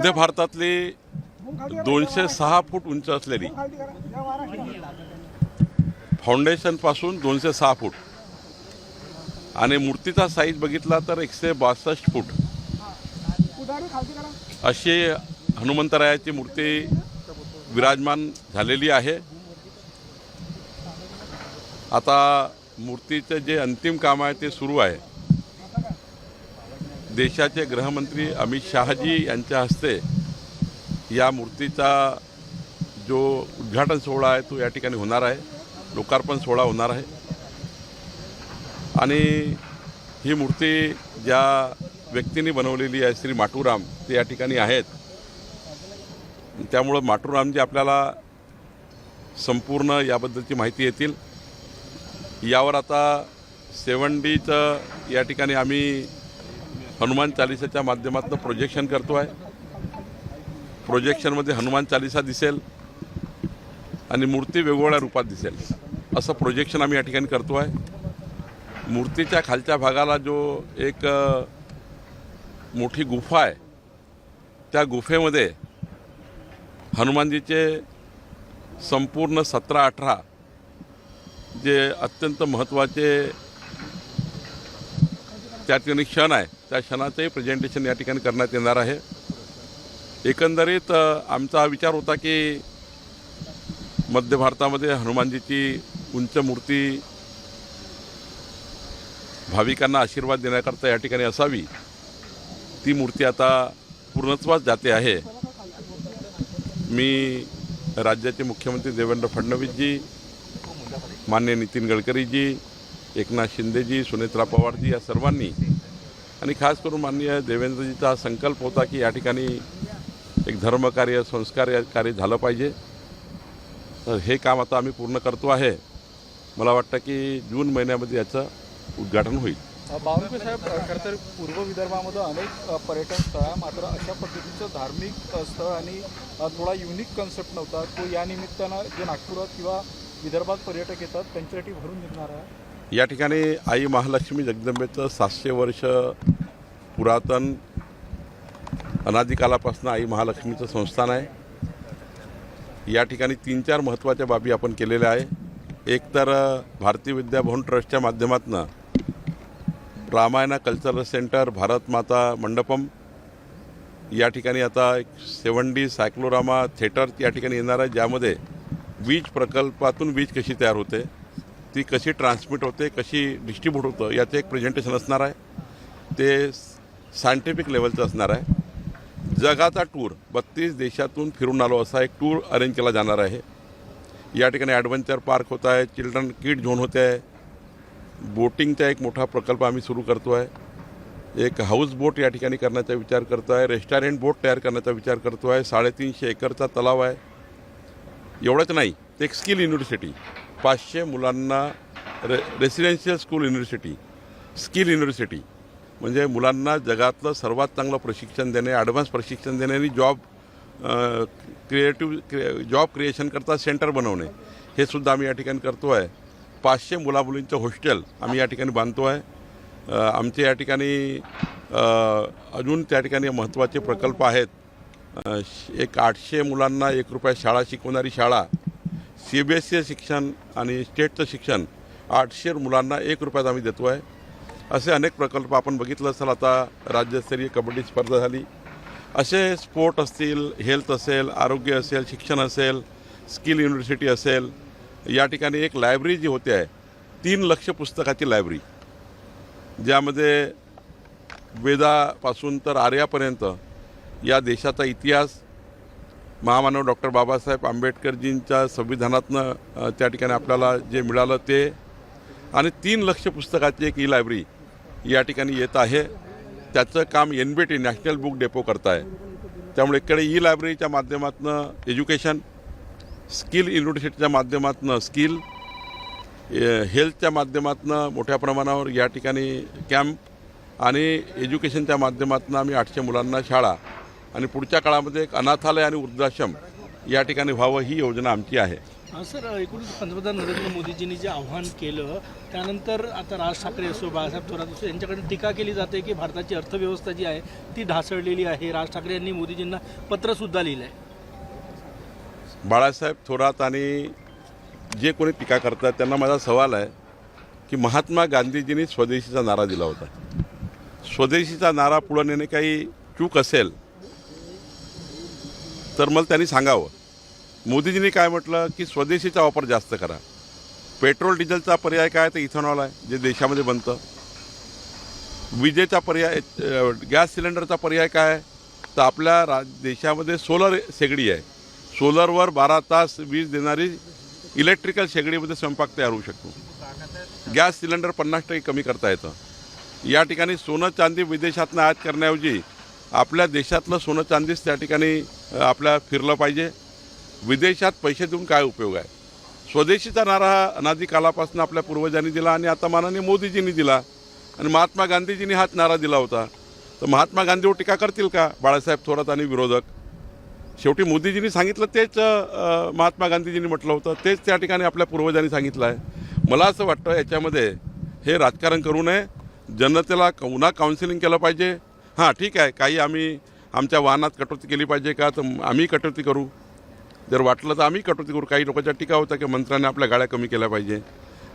मध्य भारतातली 206 फूट उंच असलेली फाउंडेशनपासून 206 फूट आणि मूर्तीचा साईज बघितला तर 162 फूट अशी हनुमंतरायाची मूर्ती विराजमान झालेली आहे। आता मूर्तीचे जे अंतिम काम आहे ते सुरू आहे। देशाचे गृहमंत्री अमित शाहजी यांच्या हस्ते या मूर्तीचा जो उद्घाटन सोहळा आहे तो या ठिकाणी होणार आहे, लोकार्पण सोहळा होणार आहे। आणि ही मूर्ती ज्या व्यक्तीने बनवलेली आहे श्री माटुराम ते या ठिकाणी आहेत। त्यामुळे माटुरामजी आपल्याला संपूर्ण याबद्दलची माहिती येतील। यावर आता 7Dचं या ठिकाणी आम्ही हनुमान चालिसाच्या माध्यमातून प्रोजेक्शन करतो आहे। प्रोजेक्शनमध्ये हनुमान चालिसा दिसेल आणि मूर्ती वेगवेगळ्या रूपात दिसेल असं प्रोजेक्शन आम्ही या ठिकाणी करतो आहे। मूर्तीच्या खालच्या भागाला जो एक मोठी गुफा आहे त्या गुफेमध्ये हनुमानजीचे संपूर्ण 17-18 जे अत्यंत महत्त्वाचे त्या ठिकाणी क्षण आहे त्या क्षणाचंही प्रेझेंटेशन या ठिकाणी करण्यात येणार आहे। एकंदरीत आमचा हा विचार होता की मध्य भारतामध्ये हनुमानजीची उंच मूर्ती भाविकांना आशीर्वाद देण्याकरता या ठिकाणी असावी। ती मूर्ती आता पूर्णत्वास जाते आहे। मी राज्याचे मुख्यमंत्री देवेंद्र फडणवीसजी, माननीय नितीन गडकरीजी, एकनाथ शिंदेजी, सुनेत्रा पवारजी या सर्वांनी आणि खास करून माननीय देवेंद्रजीचा हा संकल्प होता की या ठिकाणी एक धर्मकार्य संस्कार कार्य झालं पाहिजे। तर हे काम आता आम्ही पूर्ण करतो आहे। मला वाटतं की जून महिन्यामध्ये याचं उद्घाटन होईल। बावनकुळे साहेब, खरं तर पूर्व विदर्भामध्ये अनेक पर्यटन स्थळं, मात्र अशा पद्धतीचं धार्मिक स्थळ आणि थोडा युनिक कन्सेप्ट नव्हता तो या निमित्तानं जे नागपुरात किंवा विदर्भात पर्यटक येतात त्यांच्यासाठी भरून निघणार आहे। या ठिकाणी आई महालक्ष्मी जगदंबेचं 700 वर्ष पुरातन अनादिकालापासून आई महालक्ष्मीचं संस्थान आहे। या ठिकाणी 3-4 महत्त्वाच्या बाबी आपण केलेल्या आहे। एक तर भारतीय विद्याभवन ट्रस्टच्या माध्यमातून रामायणा कल्चरल सेंटर, भारत माता मंडपम या ठिकाणी आता एक 7D सायक्लोरामा थिएटर या ठिकाणी येणार आहे, ज्यामध्ये वीज प्रकल्पातून वीज कशी तयार होते, ती कशी ट्रान्समिट होते, कशी डिस्ट्रीब्यूट होतं याचं एक प्रेझेंटेशन असणार आहे। ते सायंटिफिक लेवलचं असणार आहे। जगाचा टूर 32 देशातून फिरून आलो असा एक टूर अरेंज केला जाणार आहे। या ठिकाणी ॲडव्हेंचर पार्क होत आहे, चिल्ड्रन किड झोन होते आहे, बोटिंगचा एक मोठा प्रकल्प आम्ही सुरू करतो आहे, एक हाऊस बोट या ठिकाणी करण्याचा विचार करतो आहे, रेस्टॉरंट बोट तयार करण्याचा विचार करतो आहे, 350 एकरचा तलाव आहे। एवढंच नाही, ते एक स्किल युनिव्हर्सिटी 500 मुलांना residential school university, skill university म्हणजे मुलांना जगातलं सर्वात चांगलं प्रशिक्षण देणे, ॲडव्हान्स प्रशिक्षण देणे आणि जॉब क्रिएशन करता सेंटर बनवणे हे सुद्धा आम्ही या ठिकाणी करतो आहे। 500 मुलामुलींचं हॉस्टेल आम्ही या ठिकाणी बांधतो आहे। आमचे या ठिकाणी अजून त्या ठिकाणी महत्त्वाचे प्रकल्प आहेत। एक 800 मुलांना 1 रुपया शाळा शिकवणारी शाळा, CBSE शिक्षण आणि स्टेटचं शिक्षण 800 मुलांना 1 रुपयात आम्ही देतो आहे। असे अनेक प्रकल्प आपण बघितलं असेल। आता राज्यस्तरीय कबड्डी स्पर्धा झाली, असे स्पोर्ट असतील, हेल्थ असेल, आरोग्य असेल, शिक्षण असेल, स्किल युनिव्हर्सिटी असेल। या ठिकाणी एक लायब्ररी जी होते आहे 3 लाख पुस्तकाची लायब्ररी, ज्यामध्ये वेदापासून तर आर्यापर्यंत या देशाचा इतिहास, महामानव डॉक्टर बाबासाहेब आंबेडकरजींच्या संविधानातनं त्या ठिकाणी आपल्याला जे मिळालं ते, आणि 3 लाख पुस्तकाची एक लायब्ररी या ठिकाणी येत आहे। त्याचं काम NBT नॅशनल बुक डेपो करत आहे। त्यामुळे इकडे लायब्ररीच्या माध्यमातून एज्युकेशन, स्किल युनिव्हर्सिटीच्या माध्यमातून स्किल, हेल्थच्या माध्यमातून मोठ्या प्रमाणावर या ठिकाणी कॅम्प आणि एज्युकेशनच्या माध्यमातून आम्ही 800 मुलांना शाळा आणि पुढच्या काळामध्ये एक अनाथालय आणि वृद्धाश्रम या ठिकाणी व्हावं ही योजना आमची आहे। सर, एकूणच पंतप्रधान नरेंद्र मोदीजींनी जे आव्हान केलं त्यानंतर आता राज ठाकरे असो, बाळासाहेब थोरात असो, यांच्याकडे टीका केली जाते की भारताची अर्थव्यवस्था जी आहे ती ढासळलेली आहे. राज ठाकरे यांनी मोदीजींना पत्रसुद्धा लिहिलं आहे. बाळासाहेब थोरात आणि जे कोणी टीका करतात त्यांना माझा सवाल आहे की महात्मा गांधीजींनी स्वदेशीचा नारा दिला होता. स्वदेशीचा नारा पुढे नेणे काही चूक असेल तर मला त्यांनी सांगावं. मोदीजींनी काय म्हटलं की स्वदेशीचा वापर जास्त करा. पेट्रोल डिझेलचा पर्याय काय तर इथेनॉल आहे जे देशामध्ये बनतं. विजेचा पर्याय गॅस सिलेंडरचा पर्याय काय तर आपल्या देशामध्ये सोलर शेगडी आहे. सोलरवर 12 तास वीज देणारी इलेक्ट्रिकल शेगडीमध्ये स्वयंपाक तयार होऊ शकतो. गॅस सिलेंडर 50% कमी करता येतं. या ठिकाणी सोनं चांदी विदेशातनं आयात करण्याऐवजी आपल्या देशातलं सोनं चांदीच त्या ठिकाणी आपल्या फिरलं पाहिजे. विदेशात पैसे देऊन काय उपयोग आहे. स्वदेशीचा नारा हा अनादी कालापासून आपल्या पूर्वजांनी दिला आणि आता माननीय मोदीजींनी दिला आणि महात्मा गांधीजींनी हाच नारा दिला होता. तर महात्मा गांधीवर टीका करतील का बाळासाहेब थोरात आणि विरोधक. शेवटी मोदीजींनी सांगितलं तेच महात्मा गांधीजींनी म्हटलं होतं, तेच त्या ठिकाणी आपल्या पूर्वजांनी सांगितलं आहे. मला असं वाटतं याच्यामध्ये हे राजकारण करू नये. जनतेला पुन्हा काउन्सिलिंग केलं पाहिजे. हां ठीक आहे, काही आम्ही आमच्या वाहनात कटोती केली पाहिजे का तर आम्ही कटोती करू. जर वाटलं तर आम्ही कटोती करू. काही लोकांच्या टीका होता की मंत्र्यांनी आपल्या गाड्या कमी केल्या पाहिजे.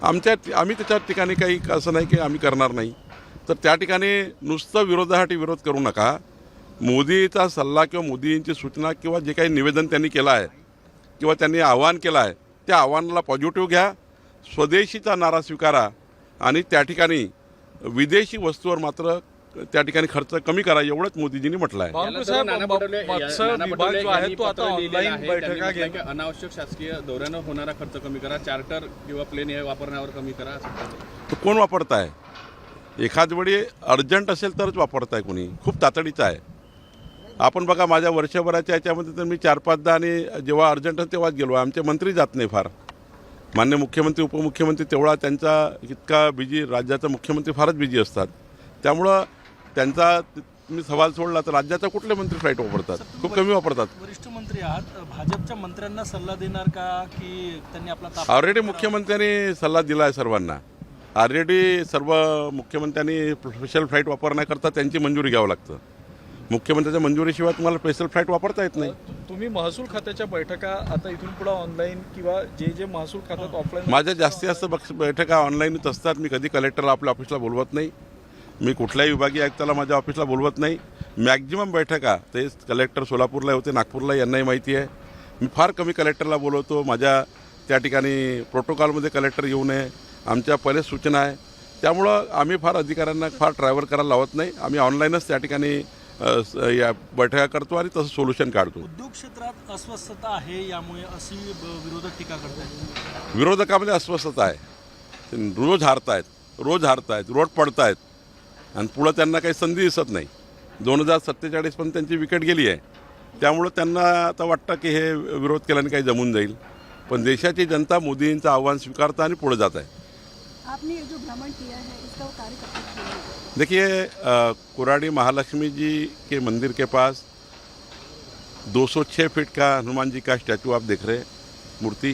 आम्ही त्याच्या ठिकाणी काही असं नाही की आम्ही करणार नाही. तर त्या ठिकाणी नुसतं विरोधासाठी विरोध करू नका. मोदीचा सल्ला किंवा मोदींची सूचना किंवा जे काही निवेदन त्यांनी केलं आहे किंवा त्यांनी आवाहन केलं आहे त्या आव्हानाला पॉझिटिव्ह घ्या. स्वदेशीचा नारा स्वीकारा आणि त्या ठिकाणी विदेशी वस्तूवर मात्र त्या ठिकाणी खर्च कमी करा एवढंच मोदीजींनी म्हटलं आहे. अनावश्यक शासकीय दौऱ्यानं होणारा खर्च कमी करा, चार्टर किंवा प्लेन हे वापरण्यावर कमी करा. तो कोण वापरत आहे. एखाद वेळी अर्जंट असेल तरच वापरत आहे कोणी. खूप तातडीचं आहे. आपण बघा माझ्या वर्षभराच्या याच्यामध्ये तर मी 4-5दा आणि जेव्हा अर्जंट तेव्हाच गेलो. आमचे मंत्री जात नाही फार. मान्य मुख्यमंत्री उपमुख्यमंत्री तेवढा त्यांचा इतका बिझी, राज्याचा मुख्यमंत्री फारच बिझी असतात. त्यामुळं त्यांचा तुम्ही सवाल सोडला तर राज्याचा कुठले मंत्री फ्लाईट वापरतात. खूप कमी वापरतात. वरिष्ठ मंत्री आहात, भाजपच्या मंत्र्यांना सल्ला देणार का की त्यांनी आपला ऑलरेडी मुख्यमंत्र्यांनी सल्ला दिला आहे सर्वांना. ऑलरेडी सर्व मुख्यमंत्र्यांनी स्पेशल फ्लाईट वापरण्याकरता त्यांची मंजुरी घ्यावं लागतं. मुख्यमंत्र्याच्या मंजुरीशिवाय तुम्हाला स्पेशल फ्लाईट वापरता येत नाही. तुम्ही महसूल खात्याच्या बैठका आता इथून पुढे ऑनलाईन किंवा जे महसूल खात्यात ऑफलाईन. माझ्या जास्तीत जास्त बैठका ऑनलाईनच असतात. मी कधी कलेक्टरला आपल्या ऑफिसला बोलवत नाही. मी कुठल्याही विभागीय आयुक्ताला माझ्या ऑफिसला बोलवत नाही. मॅक्झिमम बैठका ते कलेक्टर सोलापूरला होते, नागपूरला, यांनाही माहिती आहे. मी फार कमी कलेक्टरला बोलवतो. माझ्या त्या ठिकाणी प्रोटोकॉलमध्ये कलेक्टर येऊ नये आमच्या पहिल्या सूचना आहे. त्यामुळं आम्ही फार अधिकाऱ्यांना फार ट्रॅव्हल करायला लावत नाही. आम्ही ऑनलाईनच त्या ठिकाणी या बैठका करतो आणि तसं सोल्युशन काढतो. उद्योग क्षेत्रात अस्वस्थता आहे, यामुळे अशी विरोधक टीका करतात. विरोधकामध्ये अस्वस्थता आहे. ते रोज हारतायत, रोड पडतायत आणि पुढं त्यांना काही संधी दिसत नाही. 2047 पण त्यांची विकेट गेली आहे. त्यामुळं त्यांना आता वाटतं की हे विरोध केल्याने काही जमून जाईल. पण देशाची जनता मोदींचं आव्हान स्वीकारतं आणि पुढे जात आहे. आपने जो भ्रमण किया है इसका कार्य कब तक किया है? देखिए कुराड़ी महालक्ष्मी जी के मंदिर के पास 206 फीट का हनुमान जी का स्टैचू आप देख रहे हैं, मूर्ति,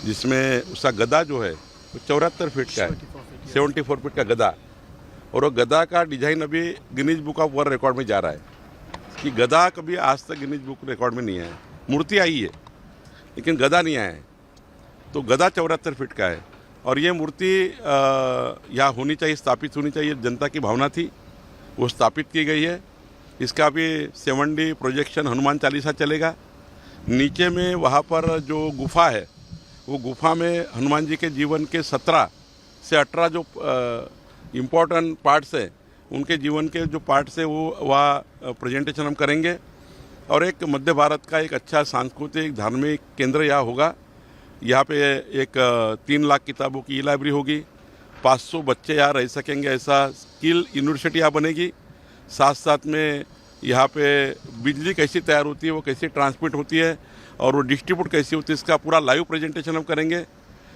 जिसमें उसका गदा जो है वो 74 फीट का है, 74 फीट का गदा. और वो गदा का डिज़ाइन अभी Guinness book of world record में जा रहा है. कि गदा कभी आज तक गिनीज बुक रिकॉर्ड में नहीं आया. मूर्ति आई है लेकिन गदा नहीं आया है. तो गदा 74 फीट का है और ये मूर्ति यहाँ होनी चाहिए, स्थापित होनी चाहिए. जनता की भावना थी, वो स्थापित की गई है. इसका अभी 7D प्रोजेक्शन हनुमान चालीसा चलेगा. नीचे में वहाँ पर जो गुफा है वो गुफा में हनुमान जी के जीवन के 17 से 18 जो इम्पोर्टेंट पार्ट्स है उनके जीवन के जो पार्ट्स है वो वहाँ प्रेजेंटेशन हम करेंगे. और एक मध्य भारत का एक अच्छा सांस्कृतिक धार्मिक केंद्र यहाँ होगा. यहाँ पे एक 3 लाख किताबों की लाइब्रेरी होगी. 500 बच्चे यहाँ रह सकेंगे, ऐसा स्किल यूनिवर्सिटी यहाँ बनेगी. साथ साथ में यहाँ पे बिजली कैसी तैयार होती है, वो कैसी ट्रांसमिट होती है और वो डिस्ट्रीब्यूट कैसी होती है, इसका पूरा लाइव प्रेजेंटेशन हम करेंगे.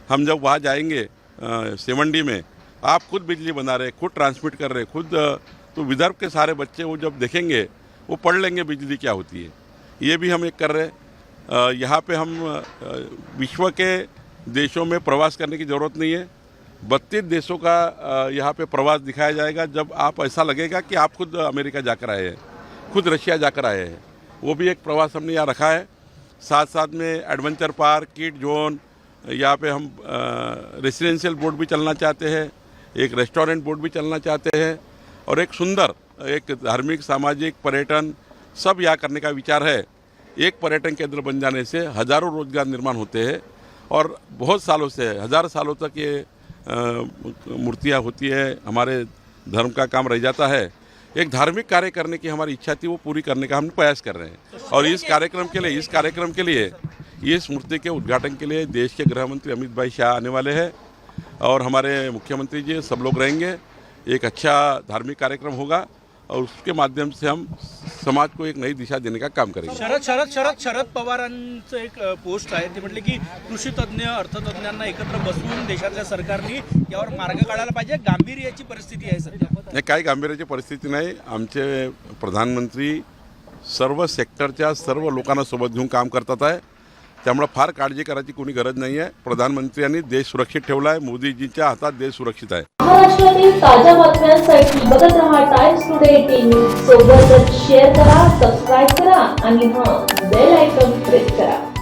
हम जब वहाँ जाएंगे 7D में, आप खुद बिजली बना रहे, खुद ट्रांसमिट कर रहे, खुद, तो विदर्भ के सारे बच्चे वो जब देखेंगे वो पढ़ लेंगे बिजली क्या होती है. ये भी हम एक कर रहे हैं. यहाँ पे हम विश्व के देशों में प्रवास करने की ज़रूरत नहीं है। 32 देशों का यहाँ पे प्रवास दिखाया जाएगा, जब आप ऐसा लगेगा कि आप खुद अमेरिका जाकर आए हैं, खुद रशिया जाकर आए हैं। वो भी एक प्रवास हमने यहाँ रखा है। साथ साथ में एडवेंचर पार्क, किड जोन, यहाँ पे हम रेसिडेंशियल बोट भी चलना चाहते हैं, एक रेस्टोरेंट बोट भी चलना चाहते हैं, और एक सुंदर एक धार्मिक, सामाजिक, पर्यटन सब यहाँ करने का विचार है। एक पर्यटन केंद्र बन जाने से हज़ारों रोजगार निर्माण होते हैं, और बहुत सालों से, 1000 सालों तक ये मूर्तियाँ होती है, हमारे धर्म का काम रह जाता है। एक धार्मिक कार्य करने की हमारी इच्छा थी, वो पूरी करने का हम प्रयास कर रहे हैं। और इस कार्यक्रम के लिए इस मूर्ति के उद्घाटन के लिए देश के गृह मंत्री अमित भाई शाह आने वाले हैं, और हमारे मुख्यमंत्री जी सब लोग रहेंगे। एक अच्छा धार्मिक कार्यक्रम होगा, और उसके माध्यम से हम समाज को एक नई दिशा देने का काम करेंगे। शरद पवारांचं एक पोस्ट आहे, ते म्हटले की कृषी तज्ज्ञ, अर्थतज्ञांना एकत्र बसवून देशातल्या सरकारने यावर मार्ग काढायला पाहिजे, गांभीर्याची परिस्थिती आहे सध्या. नाही, काही गांभीर्याची परिस्थिती नाही. आमचे प्रधानमंत्री सर्व सेक्टरच्या सर्व लोकांना सोबत घेऊन काम करतात आहे, त्यामुळे फार काळजी करायची कोणी गरज नाही आहे. प्रधानमंत्र्यांनी देश सुरक्षित ठेवला आहे, मोदीजींच्या हातात देश सुरक्षित आहे. महाराष्ट्रातील ताज्या बातम्यांसाठी बघत रहा टाइम्स टुडे 18 न्यूज. सोबतच शेअर करा, सबस्क्राईब करा आणि बेल आयकॉन प्रेस करा.